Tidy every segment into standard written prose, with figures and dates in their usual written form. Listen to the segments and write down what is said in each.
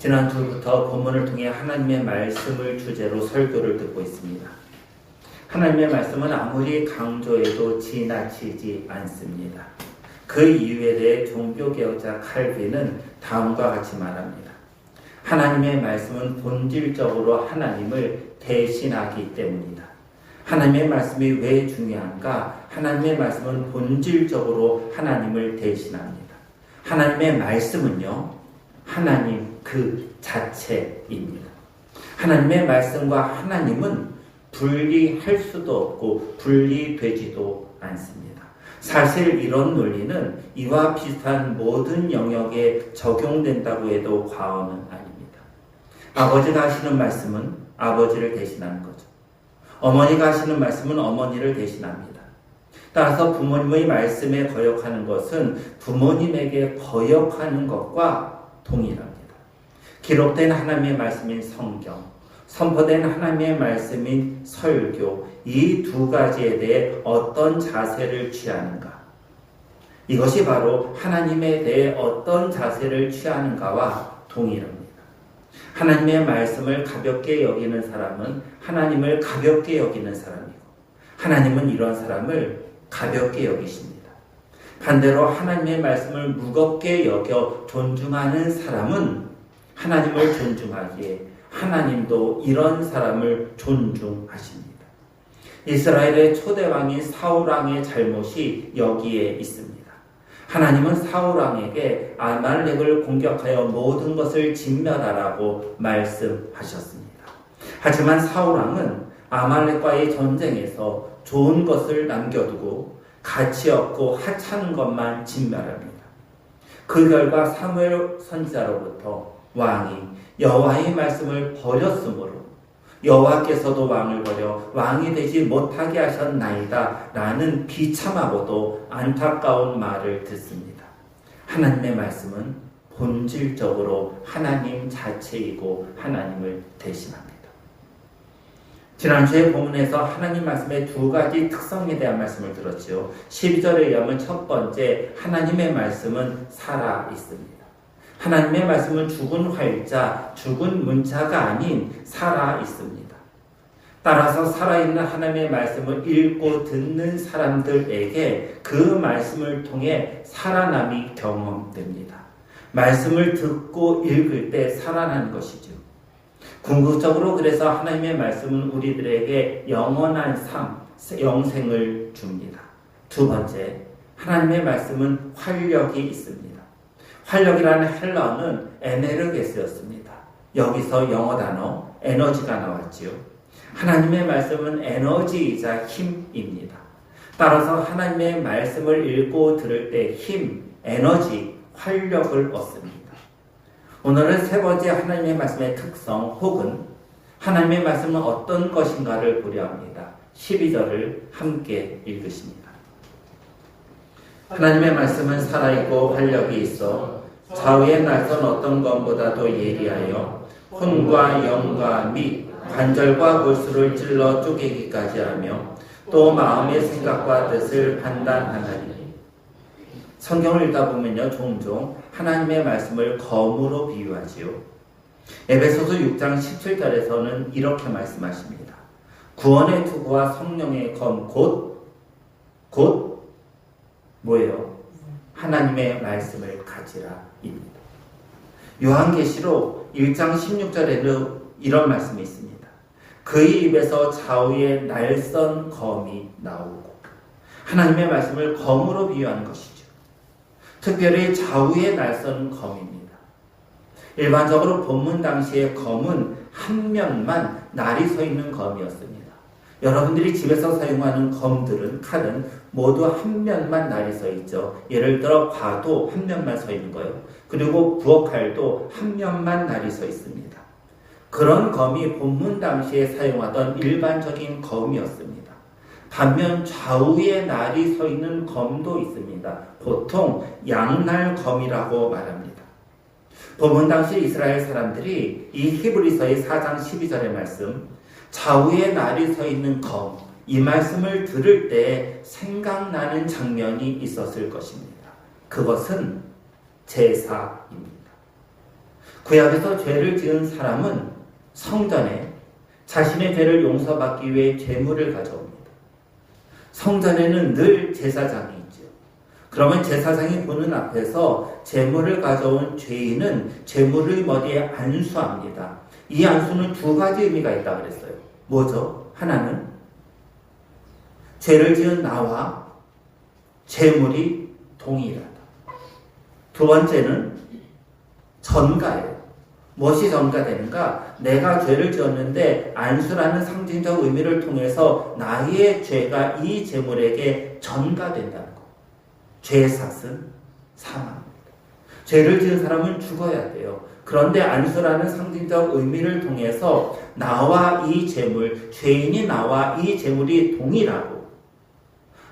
지난주부터 본문을 통해 하나님의 말씀을 주제로 설교를 듣고 있습니다. 하나님의 말씀은 아무리 강조해도 지나치지 않습니다. 그 이유에 대해 종교개혁자 칼빈은 다음과 같이 말합니다. 하나님의 말씀은 본질적으로 하나님을 대신하기 때문이다. 하나님의 말씀이 왜 중요한가? 하나님의 말씀은 본질적으로 하나님을 대신합니다. 하나님의 말씀은요, 하나님 그 자체입니다. 하나님의 말씀과 하나님은 분리할 수도 없고 분리되지도 않습니다. 사실 이런 논리는 이와 비슷한 모든 영역에 적용된다고 해도 과언은 아닙니다. 아버지가 하시는 말씀은 아버지를 대신하는 거죠. 어머니가 하시는 말씀은 어머니를 대신합니다. 따라서 부모님의 말씀에 거역하는 것은 부모님에게 거역하는 것과 동일합니다. 기록된 하나님의 말씀인 성경, 선포된 하나님의 말씀인 설교, 이 두 가지에 대해 어떤 자세를 취하는가? 이것이 바로 하나님에 대해 어떤 자세를 취하는가와 동일합니다. 하나님의 말씀을 가볍게 여기는 사람은 하나님을 가볍게 여기는 사람이고, 하나님은 이런 사람을 가볍게 여기십니다. 반대로 하나님의 말씀을 무겁게 여겨 존중하는 사람은 하나님을 존중하기에 하나님도 이런 사람을 존중하십니다. 이스라엘의 초대왕인 사울왕의 잘못이 여기에 있습니다. 하나님은 사울왕에게 아말렉을 공격하여 모든 것을 진멸하라고 말씀하셨습니다. 하지만 사울왕은 아말렉과의 전쟁에서 좋은 것을 남겨두고 가치 없고 하찮은 것만 진멸합니다. 그 결과 사무엘 선지자로부터 왕이 여호와의 말씀을 버렸으므로 여호와께서도 왕을 버려 왕이 되지 못하게 하셨나이다 라는 비참하고도 안타까운 말을 듣습니다. 하나님의 말씀은 본질적으로 하나님 자체이고 하나님을 대신합니다. 지난주에 본문에서 하나님 말씀의 두 가지 특성에 대한 말씀을 들었죠. 12절에 의하면 첫 번째, 하나님의 말씀은 살아 있습니다. 하나님의 말씀은 죽은 활자, 죽은 문자가 아닌 살아 있습니다. 따라서 살아있는 하나님의 말씀을 읽고 듣는 사람들에게 그 말씀을 통해 살아남이 경험됩니다. 말씀을 듣고 읽을 때 살아나는 것이죠. 궁극적으로 그래서 하나님의 말씀은 우리들에게 영원한 삶, 영생을 줍니다. 두 번째, 하나님의 말씀은 활력이 있습니다. 활력이라는 헬라어는 에네르게스였습니다. 여기서 영어 단어 에너지가 나왔지요. 하나님의 말씀은 에너지이자 힘입니다. 따라서 하나님의 말씀을 읽고 들을 때 힘, 에너지, 활력을 얻습니다. 오늘은 세 번째 하나님의 말씀의 특성 혹은 하나님의 말씀은 어떤 것인가를 보려 합니다. 12절을 함께 읽으십니다. 하나님의 말씀은 살아있고 활력이 있어 좌우의 날선 어떤 것보다도 예리하여 혼과 영과 및 관절과 골수를 찔러 쪼개기까지 하며 또 마음의 생각과 뜻을 판단하나니. 성경을 읽다 보면요, 종종 하나님의 말씀을 검으로 비유하지요. 에베소서 6장 17절에서는 이렇게 말씀하십니다. 구원의 투구와 성령의 검 곧 뭐예요? 하나님의 말씀을 가지라입니다. 요한계시록 1장 16절에는 이런 말씀이 있습니다. 그의 입에서 좌우의 날선 검이 나오고. 하나님의 말씀을 검으로 비유하는 것이죠. 특별히 좌우의 날선 검입니다. 일반적으로 본문 당시의 검은 한 면만 날이 서 있는 검이었습니다. 여러분들이 집에서 사용하는 검들은, 칼은 모두 한 면만 날이 서 있죠. 예를 들어 과도 한 면만 서 있는 거예요. 그리고 부엌칼도 한 면만 날이 서 있습니다. 그런 검이 본문 당시에 사용하던 일반적인 검이었습니다. 반면 좌우에 날이 서 있는 검도 있습니다. 보통 양날검이라고 말합니다. 본문 당시 이스라엘 사람들이 이 히브리서의 4장 12절의 말씀, 좌우에 날이 서 있는 검, 이 말씀을 들을 때 생각나는 장면이 있었을 것입니다. 그것은 제사입니다. 구약에서 죄를 지은 사람은 성전에 자신의 죄를 용서받기 위해 제물을 가져옵니다. 성전에는 늘 제사장이 있죠. 그러면 제사장이 보는 앞에서 제물을 가져온 죄인은 제물을 머리에 안수합니다. 이 안수는 두 가지 의미가 있다고 그랬어요. 뭐죠? 하나는 죄를 지은 나와 제물이 동일하다. 두 번째는 전가예요. 무엇이 전가되는가? 내가 죄를 지었는데 안수라는 상징적 의미를 통해서 나의 죄가 이 제물에게 전가된다는 것. 죄의 삭은 사망입니다. 죄를 지은 사람은 죽어야 돼요. 그런데 안수라는 상징적 의미를 통해서 나와 이 제물, 죄인이 나와 이 제물이 동일하고,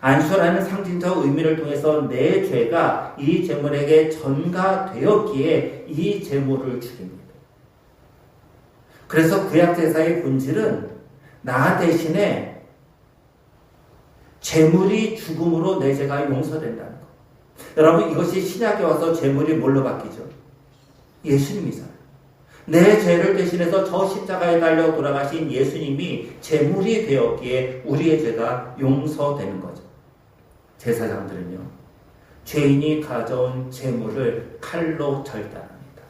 안수라는 상징적 의미를 통해서 내 죄가 이 제물에게 전가되었기에 이 제물을 죽입니다. 그래서 구약제사의 본질은 나 대신에 제물이 죽음으로 내 죄가 용서된다는 것. 여러분, 이것이 신약에 와서 제물이 뭘로 바뀌죠? 예수님이잖아요. 내 죄를 대신해서 저 십자가에 달려 돌아가신 예수님이 제물이 되었기에 우리의 죄가 용서되는 거죠. 제사장들은요, 죄인이 가져온 제물을 칼로 절단합니다.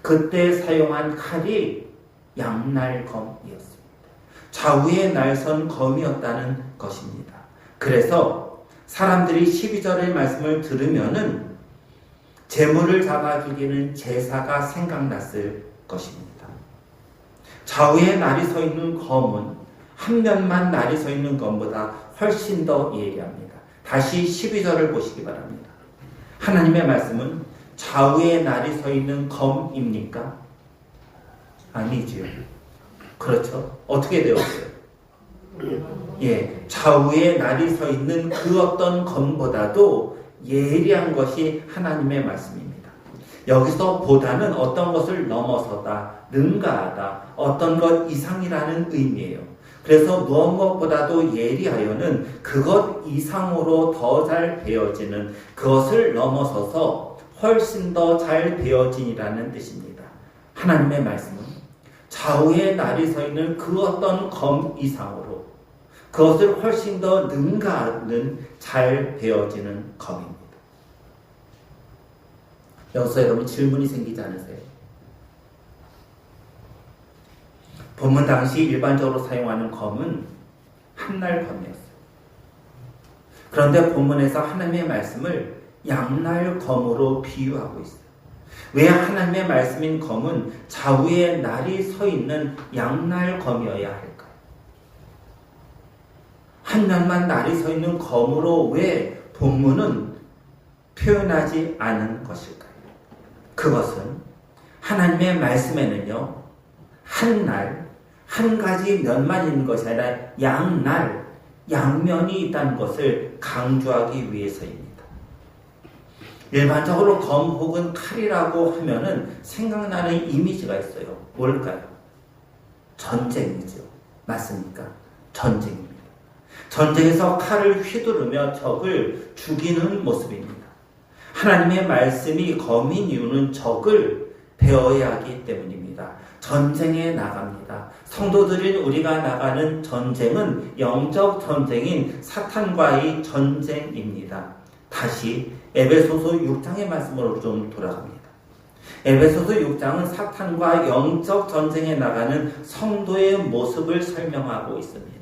그때 사용한 칼이 양날검이었습니다. 좌우에 날선 검이었다는 것입니다. 그래서 사람들이 12절의 말씀을 들으면은 제물을 잡아 죽이는 제사가 생각났을 것입니다. 좌우에 날이 서 있는 검은 한 면만 날이 서 있는 검보다 훨씬 더 예리합니다. 다시 12절을 보시기 바랍니다. 하나님의 말씀은 좌우에 날이 서 있는 검입니까? 아니지요. 그렇죠. 어떻게 되었어요? 좌우에 날이 서 있는 그 어떤 검보다도 예리한 것이 하나님의 말씀입니다. 여기서 보다는 어떤 것을 넘어서다, 능가하다, 어떤 것 이상이라는 의미예요. 그래서 무엇보다도 예리하여는 그것 이상으로 더 잘 배워지는, 그것을 넘어서서 훨씬 더 잘 배워진이라는 뜻입니다. 하나님의 말씀은 좌우에 날이 서 있는 그 어떤 검 이상으로 그것을 훨씬 더 능가하는 잘 배워지는 검입니다. 여기서 여러분 질문이 생기지 않으세요? 본문 당시 일반적으로 사용하는 검은 한날검이었어요. 그런데 본문에서 하나님의 말씀을 양날검으로 비유하고 있어요. 왜 하나님의 말씀인 검은 좌우에 날이 서 있는 양날검이어야 할까요? 한 면만 날이 서 있는 검으로 왜 본문은 표현하지 않은 것일까요? 그것은 하나님의 말씀에는요, 한 날, 한 가지 면만 있는 것이 아니라 양날, 양면이 있다는 것을 강조하기 위해서입니다. 일반적으로 검 혹은 칼이라고 하면은 생각나는 이미지가 있어요. 뭘까요? 전쟁이죠. 맞습니까? 전쟁입니다. 전쟁에서 칼을 휘두르며 적을 죽이는 모습입니다. 하나님의 말씀이 검인 이유는 적을 배워야 하기 때문입니다. 전쟁에 나갑니다. 성도들인 우리가 나가는 전쟁은 영적 전쟁인 사탄과의 전쟁입니다. 다시 에베소서 6장의 말씀으로 좀 돌아갑니다. 에베소서 6장은 사탄과 영적 전쟁에 나가는 성도의 모습을 설명하고 있습니다.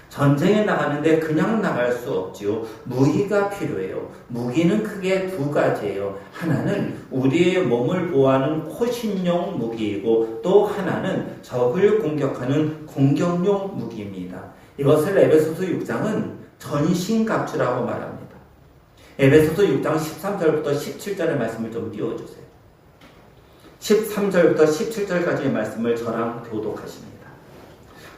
전쟁에 나가는데 그냥 나갈 수 없지요. 무기가 필요해요. 무기는 크게 두 가지예요. 하나는 우리의 몸을 보호하는 호신용 무기이고 또 하나는 적을 공격하는 공격용 무기입니다. 이것을 에베소서 6장은 전신갑주라고 말합니다. 에베소서 6장 13절부터 17절의 말씀을 좀 띄워주세요. 13절부터 17절까지의 말씀을 저랑 교독하십니다.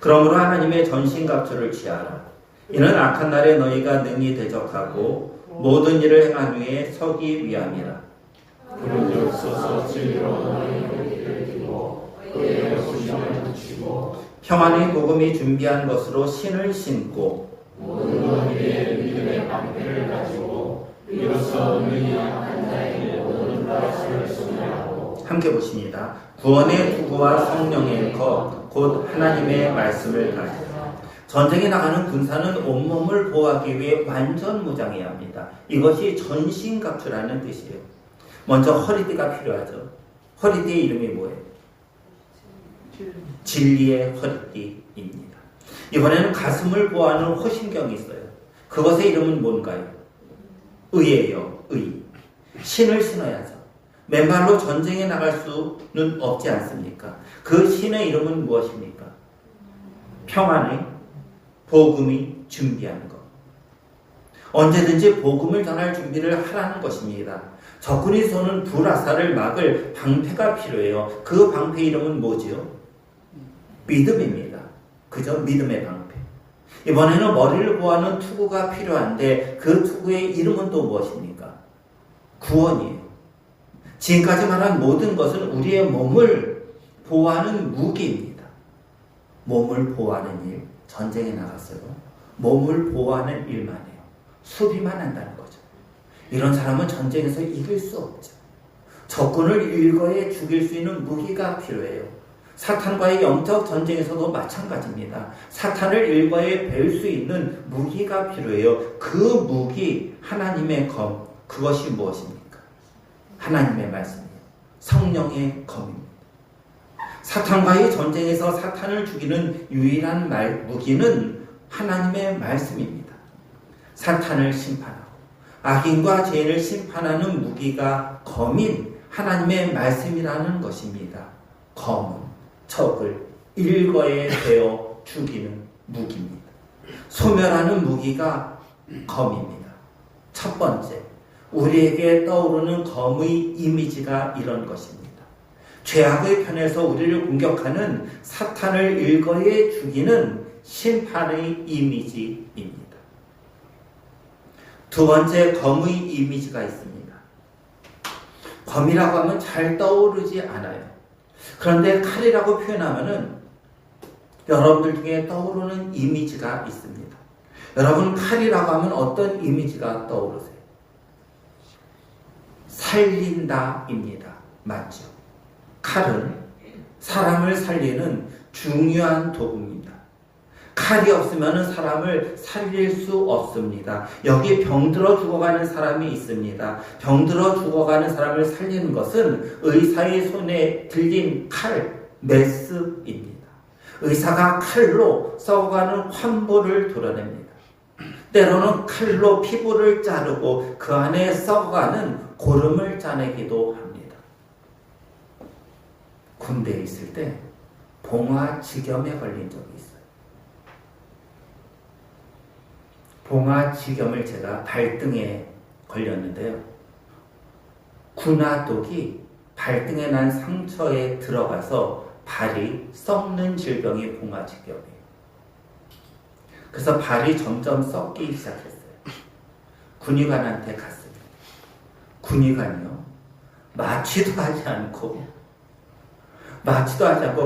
그러므로 하나님의 전신갑주를 취하라. 이는 악한 날에 너희가 능히 대적하고 모든 일을 행한 후에 서기 위함이라. 그런 없어서 진리로 너희의 길을 띠고 그의 호심을 붙이고 평안의 복음이 준비한 것으로 신을 신고 모든 너희의 믿음의 방패를 가지고 이로써 너희 악한 자에게 모든 불화살을 쏘느라고 함께 보십니다. 구원의 투구와 성령의 것, 곧 하나님의 말씀을 가지라. 전쟁에 나가는 군사는 온몸을 보호하기 위해 완전 무장해야 합니다. 이것이 전신갑주라는 뜻이에요. 먼저 허리띠가 필요하죠. 허리띠의 이름이 뭐예요? 진리의 허리띠입니다. 이번에는 가슴을 보호하는 호신경이 있어요. 그것의 이름은 뭔가요? 의예요. 의. 신을 신어야죠. 맨발로 전쟁에 나갈 수는 없지 않습니까? 그 신의 이름은 무엇입니까? 평안의 복음이 준비하는 것. 언제든지 복음을 전할 준비를 하라는 것입니다. 적군이 쏘는 불화살을 막을 방패가 필요해요. 그 방패 이름은 뭐지요? 믿음입니다. 그죠? 믿음의 방패. 이번에는 머리를 보호하는 투구가 필요한데 그 투구의 이름은 또 무엇입니까? 구원이에요. 지금까지 말한 모든 것은 우리의 몸을 보호하는 무기입니다. 몸을 보호하는 일, 전쟁에 나갔어요. 몸을 보호하는 일만 해요. 수비만 한다는 거죠. 이런 사람은 전쟁에서 이길 수 없죠. 적군을 일거에 죽일 수 있는 무기가 필요해요. 사탄과의 영적 전쟁에서도 마찬가지입니다. 사탄을 일거에 뵐 수 있는 무기가 필요해요. 그 무기, 하나님의 검, 그것이 무엇입니까? 하나님의 말씀이에요. 성령의 검입니다. 사탄과의 전쟁에서 사탄을 죽이는 유일한 무기는 하나님의 말씀입니다. 사탄을 심판하고 악인과 죄인을 심판하는 무기가 검인 하나님의 말씀이라는 것입니다. 검은 적을 일거에 베어 죽이는 무기입니다. 소멸하는 무기가 검입니다. 첫 번째, 우리에게 떠오르는 검의 이미지가 이런 것입니다. 죄악의 편에서 우리를 공격하는 사탄을 일거에 죽이는 심판의 이미지입니다. 두 번째, 검의 이미지가 있습니다. 검이라고 하면 잘 떠오르지 않아요. 그런데 칼이라고 표현하면은 여러분들 중에 떠오르는 이미지가 있습니다. 여러분, 칼이라고 하면 어떤 이미지가 떠오르세요? 살린다입니다. 맞죠? 칼은 사람을 살리는 중요한 도구입니다. 칼이 없으면 사람을 살릴 수 없습니다. 여기 병들어 죽어가는 사람이 있습니다. 병들어 죽어가는 사람을 살리는 것은 의사의 손에 들린 칼, 메스입니다. 의사가 칼로 썩어가는 환부를 도려냅니다. 때로는 칼로 피부를 자르고 그 안에 썩어가는 고름을 짜내기도 합니다. 군대에 있을 때 봉화지겸에 걸린 적이 있어요. 봉화지겸을 제가 발등에 걸렸는데요. 군화독이 발등에 난 상처에 들어가서 발이 썩는 질병이 봉화지겸이에요. 그래서 발이 점점 썩기 시작했어요. 군의관한테 갔습니다. 군의관이요, 마취도 하지 않고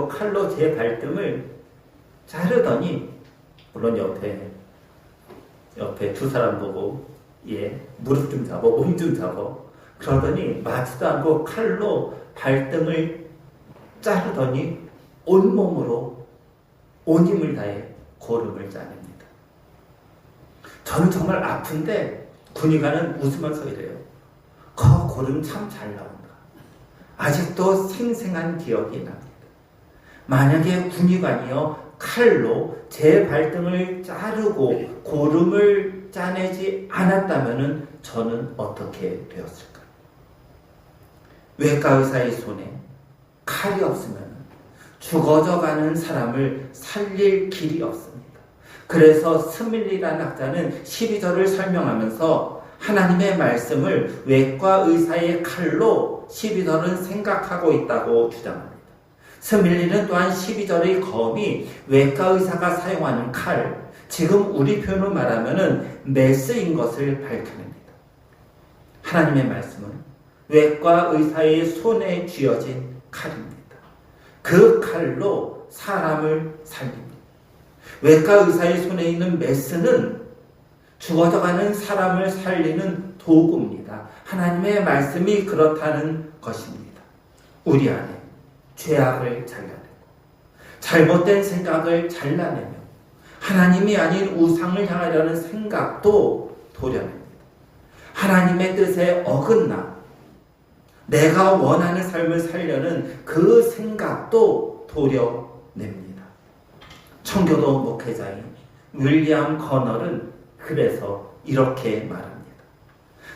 칼로 제 발등을 자르더니, 물론 옆에 두 사람 보고 무릎 좀 잡아, 몸 좀 잡아, 그러더니 마취도 않고 칼로 발등을 자르더니 온몸으로 온 힘을 다해 고름을 짜냅니다. 저는 정말 아픈데 군의관은 웃으면서 이래요. 그 고름 참 잘 나온다. 아직도 생생한 기억이 납니다. 만약에 군의관이요 칼로 제 발등을 자르고 고름을 짜내지 않았다면 저는 어떻게 되었을까? 외과 의사의 손에 칼이 없으면 죽어져가는 사람을 살릴 길이 없습니다. 그래서 스밀리라는 학자는 12절을 설명하면서 하나님의 말씀을 외과 의사의 칼로 12절은 생각하고 있다고 주장합니다. 스밀리는 또한 12절의 검이 외과 의사가 사용하는 칼, 지금 우리 표현으로 말하면 메스인 것을 밝혀냅니다. 하나님의 말씀은 외과 의사의 손에 쥐어진 칼입니다. 그 칼로 사람을 살립니다. 외과 의사의 손에 있는 메스는 죽어져가는 사람을 살리는 도구입니다. 하나님의 말씀이 그렇다는 것입니다. 우리 안에 죄악을 잘라내고 잘못된 생각을 잘라내며 하나님이 아닌 우상을 향하려는 생각도 도려냅니다. 하나님의 뜻에 어긋나 내가 원하는 삶을 살려는 그 생각도 도려냅니다. 청교도 목회자인 윌리엄 거널은 그래서 이렇게 말합니다.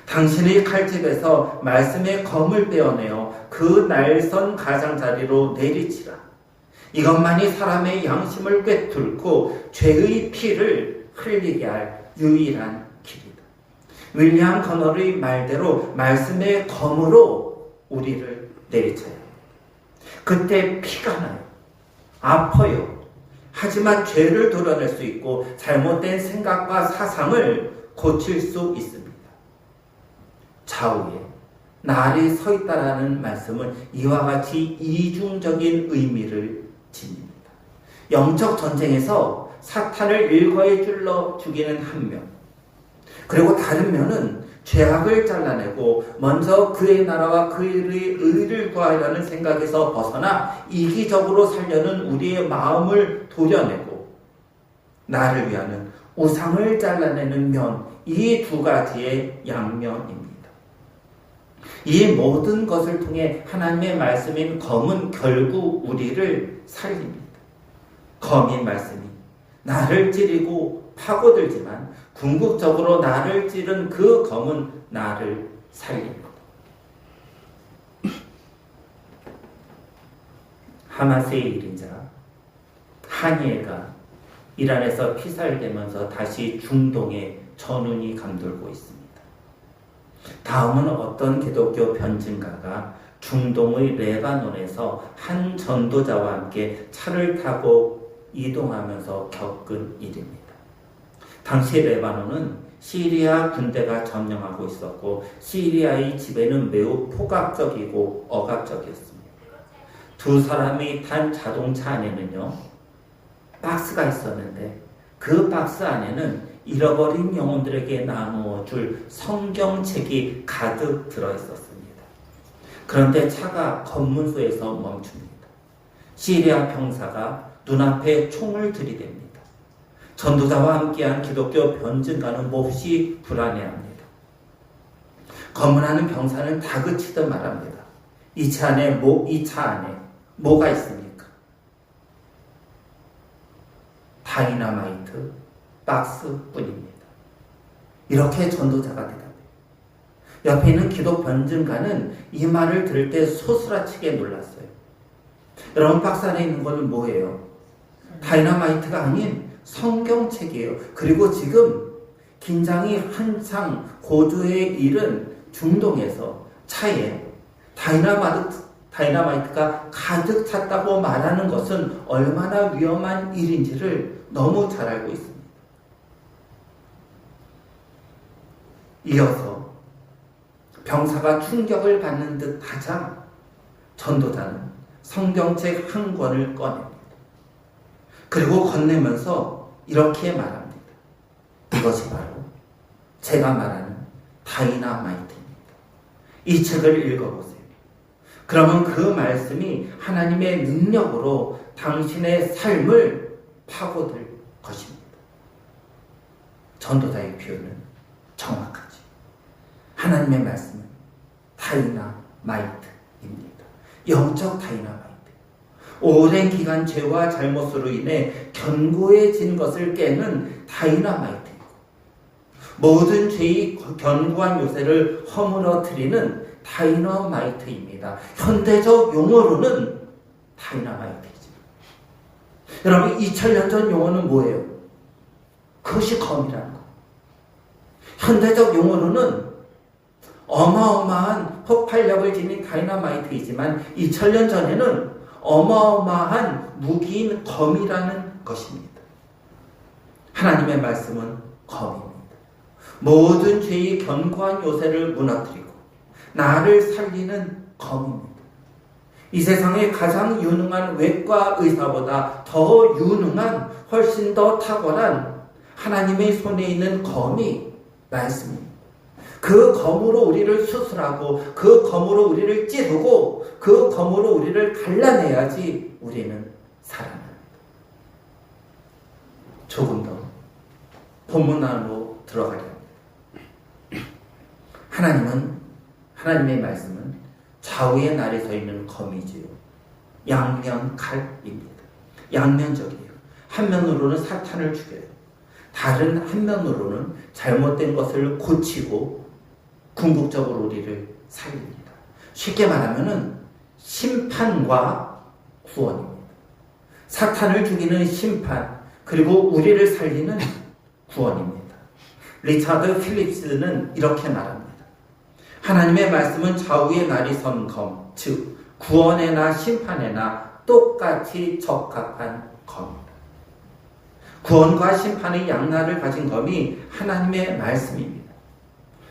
당신의 칼집에서 말씀의 검을 떼어내어 그 날선 가장자리로 내리치라. 이것만이 사람의 양심을 꿰뚫고 죄의 피를 흘리게 할 유일한 길이다. 윌리엄 거널의 말대로 말씀의 검으로 우리를 내리쳐야 합니다. 그때 피가 나요. 아파요. 하지만 죄를 도려낼 수 있고 잘못된 생각과 사상을 고칠 수 있습니다. 좌우에 날이 서 있다라는 말씀은 이와 같이 이중적인 의미를 지닙니다. 영적 전쟁에서 사탄을 일거에 찔러 죽이는 한 면, 그리고 다른 면은 죄악을 잘라내고 먼저 그의 나라와 그의 의를 구하려는 생각에서 벗어나 이기적으로 살려는 우리의 마음을 도려내고 나를 위하는 우상을 잘라내는 면, 이 두 가지의 양면입니다. 이 모든 것을 통해 하나님의 말씀인 검은 결국 우리를 살립니다. 검인 말씀이 나를 찌르고 파고들지만 궁극적으로 나를 찌른 그 검은 나를 살립니다. 하마스의 1인자 하니에가 이란에서 피살되면서 다시 중동에 전운이 감돌고 있습니다. 다음은 어떤 기독교 변증가가 중동의 레바논에서 한 전도자와 함께 차를 타고 이동하면서 겪은 일입니다. 당시 레바논은 시리아 군대가 점령하고 있었고 시리아의 지배는 매우 폭압적이고 억압적이었습니다. 두 사람이 탄 자동차 안에는요, 박스가 있었는데 그 박스 안에는 잃어버린 영혼들에게 나누어 줄 성경책이 가득 들어있었습니다. 그런데 차가 검문소에서 멈춥니다. 시리아 병사가 눈앞에 총을 들이댑니다. 전도자와 함께한 기독교 변증가는 몹시 불안해합니다. 검문하는 병사는 다그치듯 말합니다. 이 차 안에 뭐가 있습니까? 다이너마이트 박스뿐입니다. 이렇게 전도자가 대답해요. 옆에 있는 기독 변증가는 이 말을 들을 때 소스라치게 놀랐어요. 여러분, 박스 안에 있는 것은 뭐예요? 다이너마이트가 아닌 성경책이에요. 그리고 지금 긴장이 한창 고조에 이른 중동에서 차에 다이너마이트가 가득 찼다고 말하는 것은 얼마나 위험한 일인지를 너무 잘 알고 있습니다. 이어서 병사가 충격을 받는 듯 하자 전도자는 성경책 한 권을 꺼냅니다. 그리고 건네면서 이렇게 말합니다. 이것이 바로 제가 말하는 다이너마이트입니다. 이 책을 읽어보세요. 그러면 그 말씀이 하나님의 능력으로 당신의 삶을 파고들 것입니다. 전도자의 표현은 정확하지. 하나님의 말씀은 다이너마이트입니다. 영적 다이너마이트. 오랜 기간 죄와 잘못으로 인해 견고해진 것을 깨는 다이너마이트이고, 모든 죄의 견고한 요새를 허물어뜨리는 다이너마이트입니다. 현대적 용어로는 다이너마이트이죠. 여러분, 2000년 전 용어는 뭐예요? 그것이 검이라는 거. 현대적 용어로는 어마어마한 폭발력을 지닌 다이너마이트이지만 2000년 전에는 어마어마한 무기인 검이라는 것입니다. 하나님의 말씀은 검입니다. 모든 죄의 견고한 요새를 무너뜨리고 나를 살리는 검입니다. 이 세상의 가장 유능한 외과 의사보다 더 유능한, 훨씬 더 탁월한 하나님의 손에 있는 검이 말씀입니다. 그 검으로 우리를 수술하고 그 검으로 우리를 찌르고 그 검으로 우리를 갈라내야지 우리는 살아납니다. 조금 더 본문 안으로 들어가려 합니다. 하나님의 말씀은 좌우에 날이 서 있는 검이지요. 양면 칼입니다. 양면적이에요. 한 면으로는 사탄을 죽여요. 다른 한 면으로는 잘못된 것을 고치고 궁극적으로 우리를 살립니다. 쉽게 말하면은 심판과 구원입니다. 사탄을 죽이는 심판, 그리고 우리를 살리는 구원입니다. 리차드 필립스는 이렇게 말합니다. 하나님의 말씀은 좌우에 날이 선 검, 즉 구원에나 심판에나 똑같이 적합한 검입니다. 구원과 심판의 양날을 가진 검이 하나님의 말씀입니다.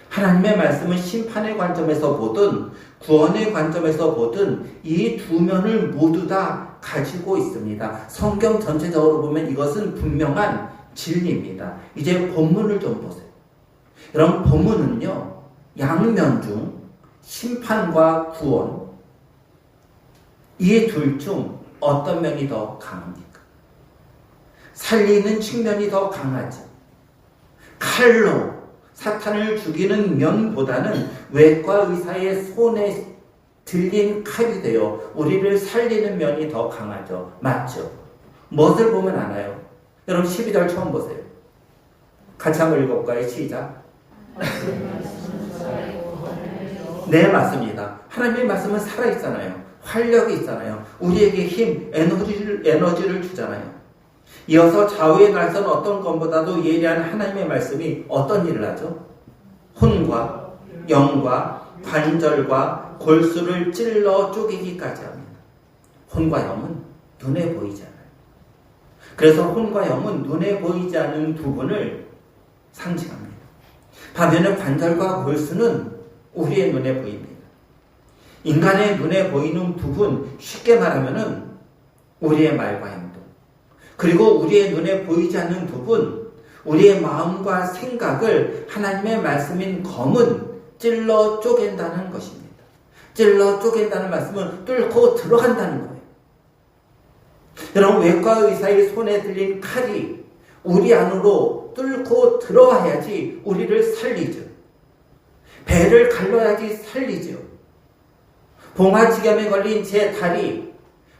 하나님의 말씀은 심판의 관점에서 보든 구원의 관점에서 보든 이 두 면을 모두 다 가지고 있습니다. 성경 전체적으로 보면 이것은 분명한 진리입니다. 이제 본문을 좀 보세요. 여러분, 본문은요, 양면 중 심판과 구원, 이 둘 중 어떤 면이 더 강합니까? 살리는 측면이 더 강하죠. 칼로 사탄을 죽이는 면보다는 외과 의사의 손에 들린 칼이 되어 우리를 살리는 면이 더 강하죠. 맞죠? 무엇을 보면 아나요? 여러분 12절 처음 보세요. 같이 한번 읽어볼까요? 시작. 네, 맞습니다. 하나님의 말씀은 살아있잖아요. 활력이 있잖아요. 우리에게 힘, 에너지를 주잖아요. 이어서 좌우에 날선 어떤 것보다도 예리한 하나님의 말씀이 어떤 일을 하죠? 혼과 영과 관절과 골수를 찔러 쪼개기까지 합니다. 혼과 영은 눈에 보이지 않아요. 그래서 혼과 영은 눈에 보이지 않는 부분을 상징합니다. 반면에 관절과 골수는 우리의 눈에 보입니다. 인간의 눈에 보이는 부분, 쉽게 말하면은 우리의 말과 행동, 그리고 우리의 눈에 보이지 않는 부분, 우리의 마음과 생각을 하나님의 말씀인 검은 찔러 쪼갠다는 것입니다. 찔러 쪼갠다는 말씀은 뚫고 들어간다는 거예요. 여러분, 외과 의사의 손에 들린 칼이 우리 안으로 뚫고 들어와야지 우리를 살리죠. 배를 갈라야지 살리죠. 봉화지겸에 걸린 제 다리,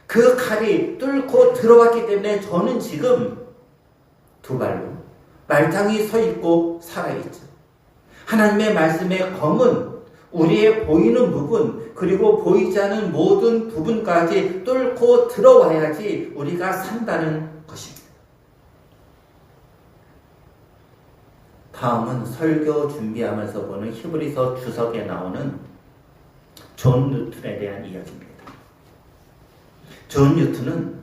그 칼이 뚫고 들어왔기 때문에 저는 지금 두 발로 말짱히 서 있고 살아있죠. 하나님의 말씀의 검은 우리의 보이는 부분, 그리고 보이지 않은 모든 부분까지 뚫고 들어와야지 우리가 산다는 것입니다. 다음은 설교 준비하면서 보는 히브리서 주석에 나오는 존 뉴턴에 대한 이야기입니다. 존 뉴턴은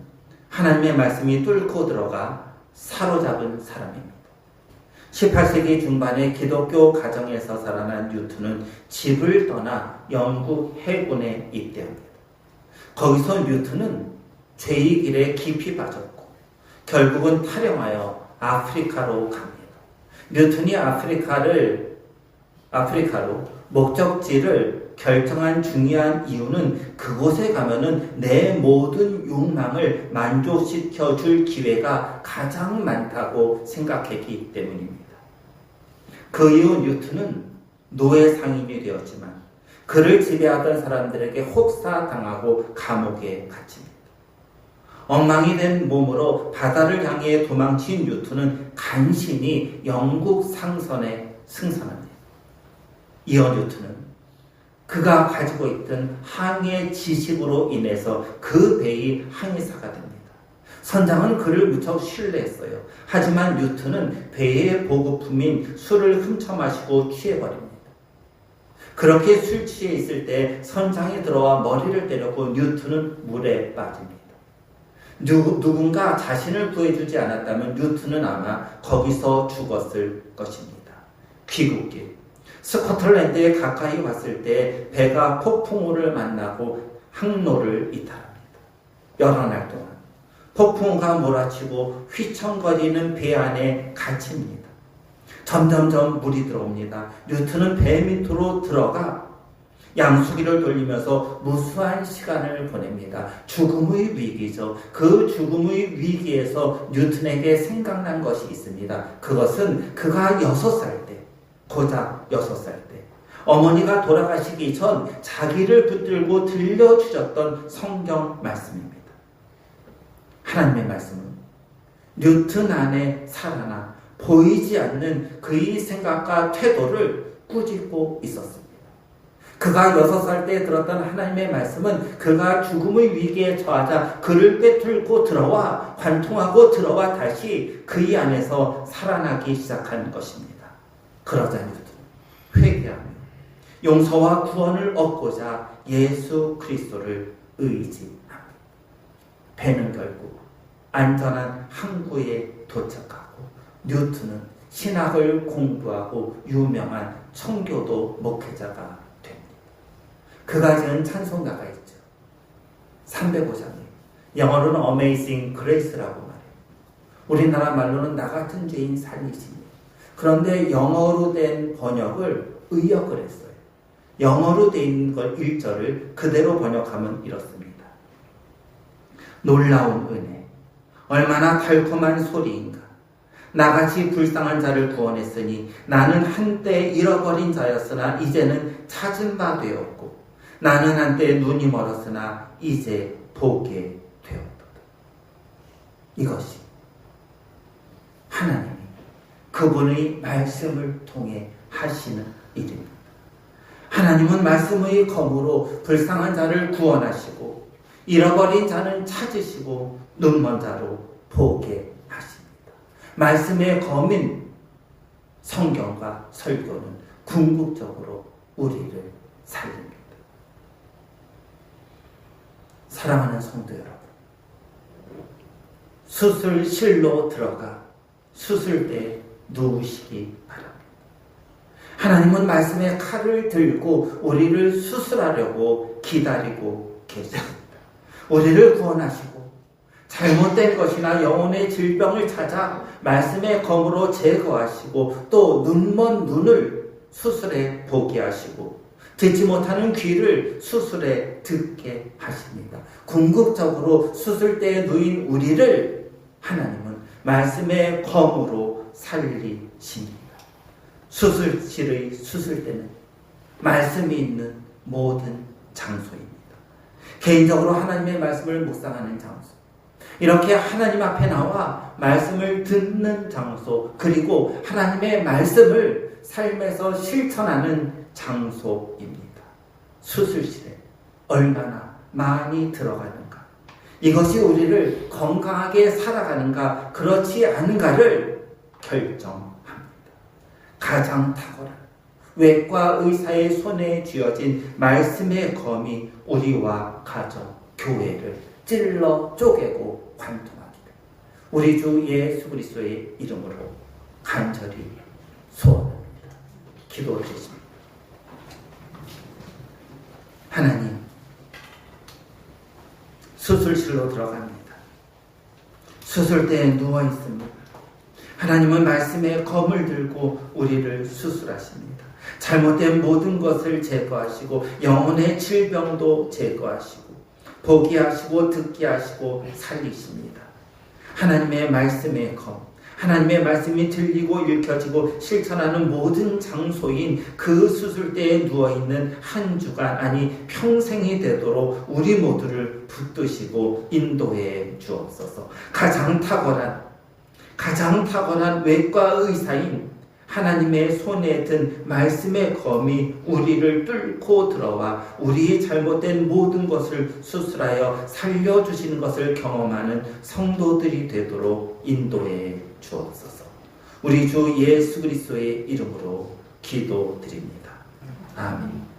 하나님의 말씀이 뚫고 들어가 사로잡은 사람입니다. 18세기 중반에 기독교 가정에서 살아난 뉴턴은 집을 떠나 영국 해군에 입대합니다. 거기서 뉴턴은 죄의 길에 깊이 빠졌고 결국은 탈영하여 아프리카로 갑니다. 뉴턴이 아프리카로 목적지를 결정한 중요한 이유는 그곳에 가면은 내 모든 욕망을 만족시켜 줄 기회가 가장 많다고 생각했기 때문입니다. 그 이후 뉴턴은 노예 상인이 되었지만 그를 지배하던 사람들에게 혹사당하고 감옥에 갇힙니다. 엉망이 된 몸으로 바다를 향해 도망친 뉴턴은 간신히 영국 상선에 승선합니다. 이어 뉴턴은 그가 가지고 있던 항해 지식으로 인해서 그 배의 항해사가 됩니다. 선장은 그를 무척 신뢰했어요. 하지만 뉴턴은 배의 보급품인 술을 훔쳐 마시고 취해버립니다. 그렇게 술 취해 있을 때 선장이 들어와 머리를 때렸고 뉴턴은 물에 빠집니다. 누군가 자신을 구해주지 않았다면 뉴턴은 아마 거기서 죽었을 것입니다. 귀국길. 스코틀랜드에 가까이 왔을 때 배가 폭풍우를 만나고 항로를 이탈합니다. 여러 날 동안 폭풍우가 몰아치고 휘청거리는 배 안에 갇힙니다. 점점점 물이 들어옵니다. 뉴턴은 배 밑으로 들어가 양수기를 돌리면서 무수한 시간을 보냅니다. 죽음의 위기죠. 그 죽음의 위기에서 뉴턴에게 생각난 것이 있습니다. 그것은 그가 6살 때, 고작 6살 때 어머니가 돌아가시기 전 자기를 붙들고 들려주셨던 성경 말씀입니다. 하나님의 말씀은 뉴턴 안에 살아나 보이지 않는 그의 생각과 태도를 꾸짖고 있었습니다. 그가 6살 때 들었던 하나님의 말씀은 그가 죽음의 위기에 처하자 그를 꿰뚫고 들어와 관통하고 들어와 다시 그의 안에서 살아나기 시작한 것입니다. 그러자 뉴턴은 회개하며 용서와 구원을 얻고자 예수 그리스도를 의지합니다. 배는 결국 안전한 항구에 도착하고 뉴턴은 신학을 공부하고 유명한 청교도 목회자가 됩니다. 그가 지은 찬송가가 있죠. 305장에 영어로는 Amazing Grace라고 말해요. 우리나라 말로는 나 같은 죄인 살리시니. 그런데 영어로 된 번역을 의역을 했어요. 영어로 된 있는 걸 1절을 그대로 번역하면 이렇습니다. 놀라운 은혜, 얼마나 달콤한 소리인가. 나같이 불쌍한 자를 구원했으니 나는 한때 잃어버린 자였으나 이제는 찾은 바 되었고 나는 한때 눈이 멀었으나 이제 보게 되었도다. 이것이 하나님이 그분의 말씀을 통해 하시는 일입니다. 하나님은 말씀의 검으로 불쌍한 자를 구원하시고 잃어버린 자는 찾으시고 눈먼 자로 보게 하십니다. 말씀의 검인 성경과 설교는 궁극적으로 우리를 살립니다. 사랑하는 성도 여러분, 수술실로 들어가 수술대에 누우시기 바랍니다. 하나님은 말씀의 칼을 들고 우리를 수술하려고 기다리고 계십니다. 우리를 구원하시고 잘못된 것이나 영혼의 질병을 찾아 말씀의 검으로 제거하시고 또 눈먼 눈을 수술해 보게 하시고 듣지 못하는 귀를 수술해 듣게 하십니다. 궁극적으로 수술대에 누인 우리를 하나님은 말씀의 검으로 살리십니다. 수술실의 수술대는 말씀이 있는 모든 장소입니다. 개인적으로 하나님의 말씀을 묵상하는 장소, 이렇게 하나님 앞에 나와 말씀을 듣는 장소, 그리고 하나님의 말씀을 삶에서 실천하는 장소입니다. 수술실에 얼마나 많이 들어가는가, 이것이 우리를 건강하게 살아가는가 그렇지 않은가를 결정합니다. 가장 탁월한 외과 의사의 손에 쥐어진 말씀의 검이 우리와 가정, 교회를 찔러 쪼개고 관통하기를 우리 주 예수 그리스도의 이름으로 간절히 소원합니다. 기도해 주십니다. 하나님, 수술실로 들어갑니다. 수술대에 누워 있습니다. 하나님은 말씀의 검을 들고 우리를 수술하십니다. 잘못된 모든 것을 제거하시고 영혼의 질병도 제거하시고 보게 하시고 듣게 하시고 살리십니다. 하나님의 말씀의 검, 하나님의 말씀이 들리고 읽혀지고 실천하는 모든 장소인 그 수술대에 누워있는 한 주간, 아니 평생이 되도록 우리 모두를 붙드시고 인도해 주옵소서. 가장 탁월한 외과 의사인 하나님의 손에 든 말씀의 검이 우리를 뚫고 들어와 우리의 잘못된 모든 것을 수술하여 살려주시는 것을 경험하는 성도들이 되도록 인도해 주옵소서. 우리 주 예수 그리스도의 이름으로 기도드립니다. 아멘.